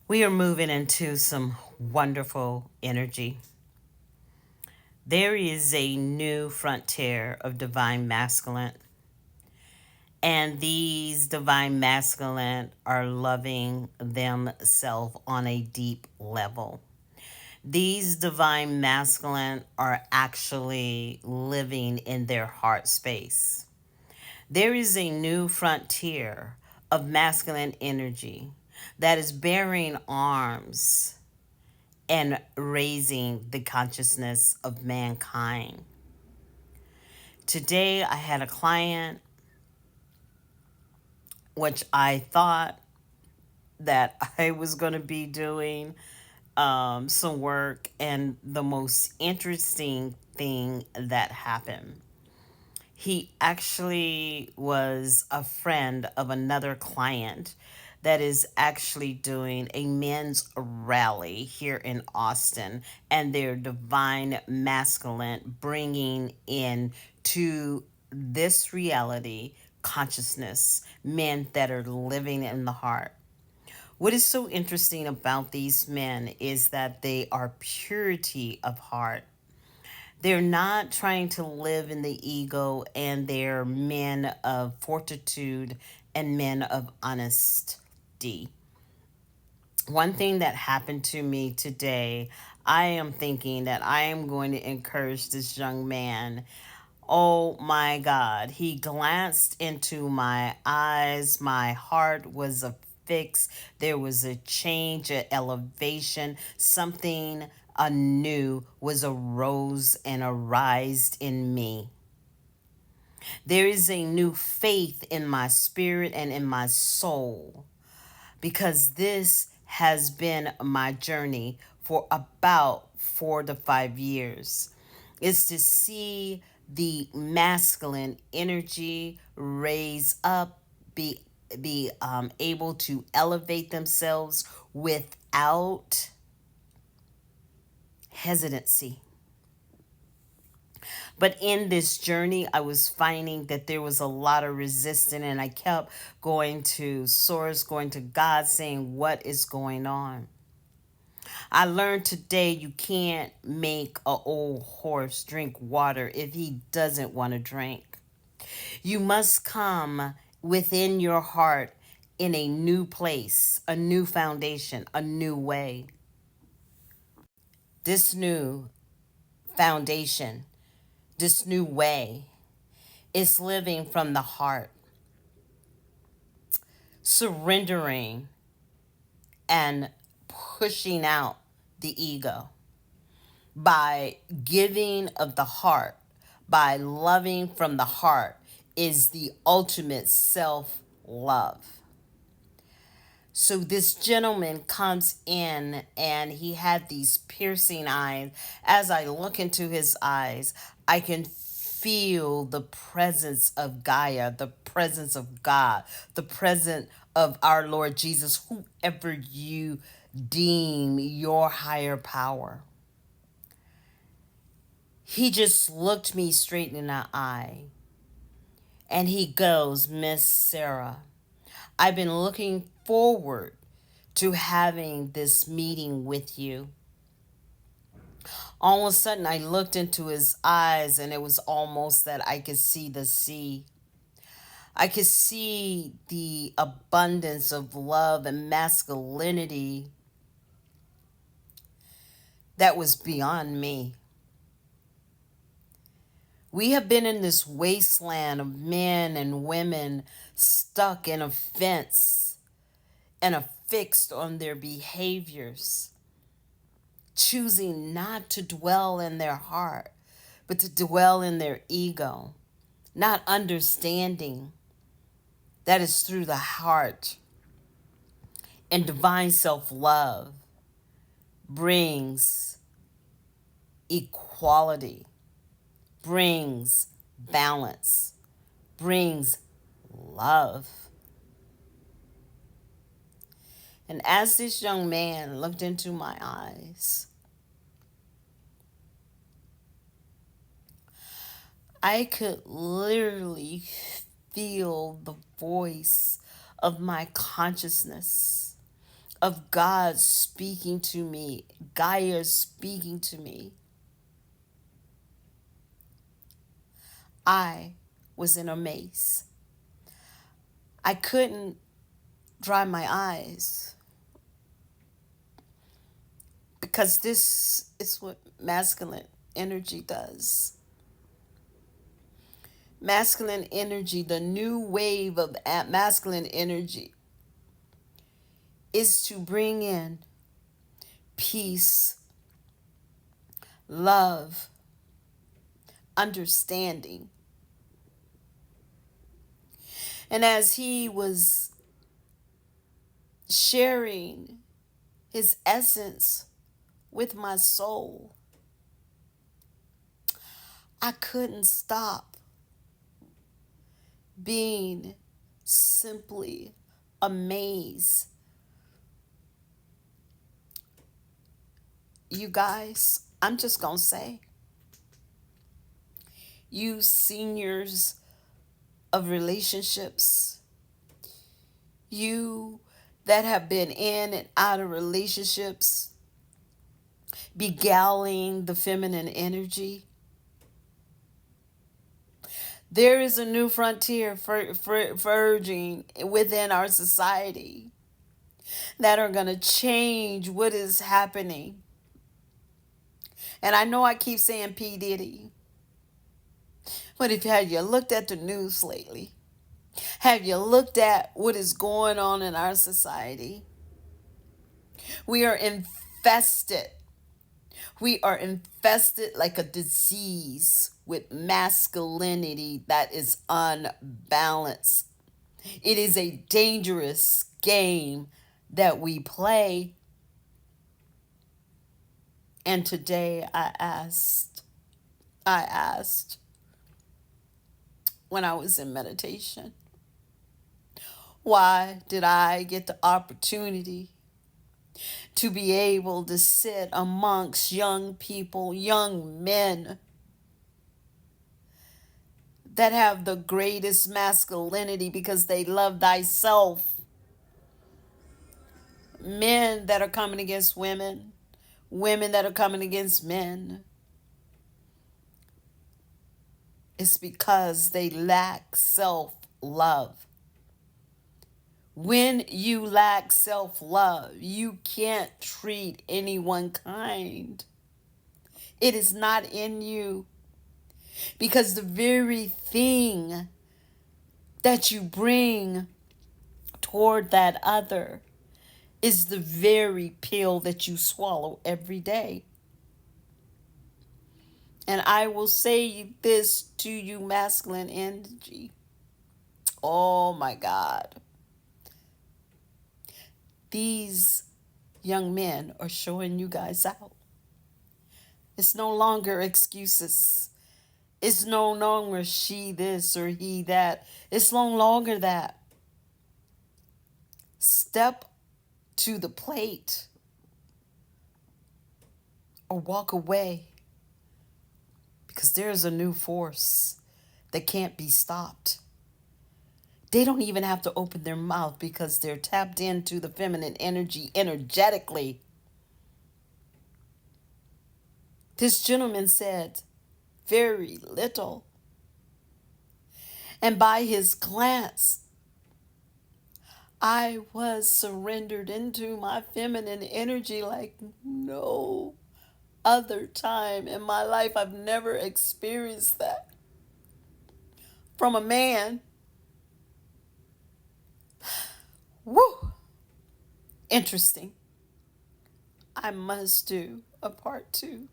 We are moving into some wonderful energy. There is a new frontier of divine masculine, and these divine masculine are loving themselves on a deep level. These divine masculine are actually living in their heart space. There is a new frontier of masculine energy that is bearing arms and raising the consciousness of mankind. Today, I had a client which I thought that I was going to be doing some work, and the most interesting thing that happened. He actually was a friend of another client that is actually doing a men's rally here in Austin, and their divine masculine bringing in to this reality consciousness men that are living in the heart. What is so interesting about these men is that they are purity of heart. They're not trying to live in the ego, and they're men of fortitude and men of honesty. One thing that happened to me today, I am thinking that I am going to encourage this young man. Oh my God. He glanced into my eyes. My heart was a fix. There was a change, an elevation, something anew was arose and arised in me. There is a new faith in my spirit and in my soul, because this has been my journey for about 4 to 5 years, is to see the masculine energy raise up, be able to elevate themselves without hesitancy. But in this journey, I was finding that there was a lot of resistance, and I kept going to source, going to God, saying, what is going on? I learned today you can't make a old horse drink water if he doesn't want to drink. You must come within your heart in a new place, a new foundation, a new way. This new foundation, this new way is living from the heart, surrendering and pushing out the ego by giving of the heart, by loving from the heart, is the ultimate self love. So this gentleman comes in and he had these piercing eyes. As I look into his eyes, I can feel the presence of Gaia, the presence of God, the presence of our Lord Jesus, whoever you deem your higher power. He just looked me straight in the eye and he goes, Miss Sarah, I've been looking forward to having this meeting with you. All of a sudden, I looked into his eyes, and it was almost that I could see the sea. I could see the abundance of love and masculinity that was beyond me. We have been in this wasteland of men and women stuck in a fence and affixed on their behaviors, choosing not to dwell in their heart, but to dwell in their ego, not understanding that is through the heart. And divine self love brings equality, brings balance, brings love. And as this young man looked into my eyes, I could literally feel the voice of my consciousness of God speaking to me, Gaia speaking to me, I was in a maze. I couldn't dry my eyes because this is what masculine energy does. Masculine energy, the new wave of masculine energy, is to bring in peace, love, understanding. And as he was sharing his essence with my soul, I couldn't stop being simply amazed. You guys, I'm just going to say, you seniors of relationships, you that have been in and out of relationships, beguiling the feminine energy, there is a new frontier verging within our society that are going to change what is happening. And I know I keep saying P. Diddy, but if have you looked at the news lately? Have you looked at what is going on in our society? We are infested. We are infested like a disease with masculinity that is unbalanced. It is a dangerous game that we play. And today I asked when I was in meditation, why did I get the opportunity to be able to sit amongst young people, young men that have the greatest masculinity because they love thyself? Men that are coming against women, women that are coming against men. It's because they lack self love. When you lack self love, you can't treat anyone kind. It is not in you. Because the very thing that you bring toward that other is the very pill that you swallow every day. And I will say this to you, masculine energy. Oh my God. These young men are showing you guys out. It's no longer excuses. It's no longer she this or he that. It's no longer that. Step to the plate or walk away because there's a new force that can't be stopped. They don't even have to open their mouth because they're tapped into the feminine energy energetically. This gentleman said very little. And by his glance, I was surrendered into my feminine energy like no other time in my life. I've never experienced that from a man. Woo! Interesting. I must do a part two.